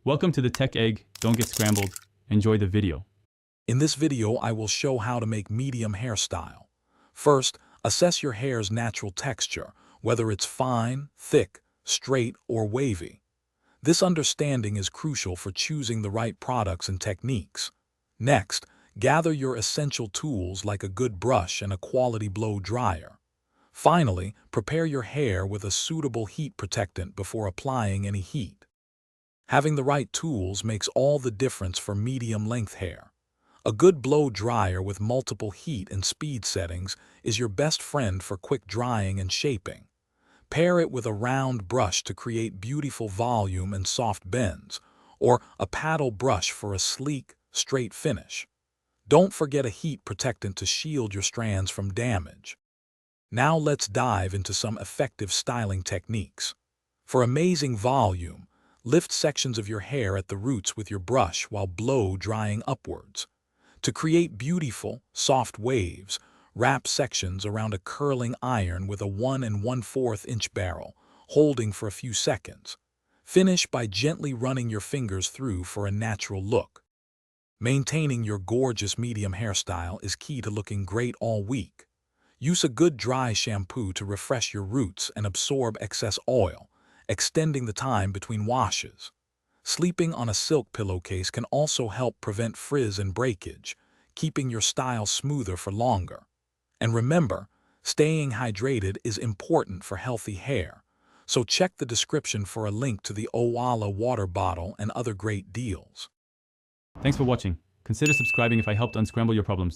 Welcome to the Tech Egg. Don't get scrambled. Enjoy the video. In this video, I will show how to make medium hairstyle. First, assess your hair's natural texture, whether it's fine, thick, straight, or wavy. This understanding is crucial for choosing the right products and techniques. Next, gather your essential tools like a good brush and a quality blow dryer. Finally, prepare your hair with a suitable heat protectant before applying any heat. Having the right tools makes all the difference for medium-length hair. A good blow dryer with multiple heat and speed settings is your best friend for quick drying and shaping. Pair it with a round brush to create beautiful volume and soft bends, or a paddle brush for a sleek, straight finish. Don't forget a heat protectant to shield your strands from damage. Now let's dive into some effective styling techniques. For amazing volume, lift sections of your hair at the roots with your brush while blow drying upwards. To create beautiful, soft waves, wrap sections around a curling iron with a 1 1/4 inch barrel, holding for a few seconds. Finish by gently running your fingers through for a natural look. Maintaining your gorgeous medium hairstyle is key to looking great all week. Use a good dry shampoo to refresh your roots and absorb excess oil, extending the time between washes. Sleeping on a silk pillowcase can also help prevent frizz and breakage, keeping your style smoother for longer. And remember, staying hydrated is important for healthy hair, so check the description for a link to the Owala water bottle and other great deals. Thanks for watching. Consider subscribing if I helped unscramble your problems.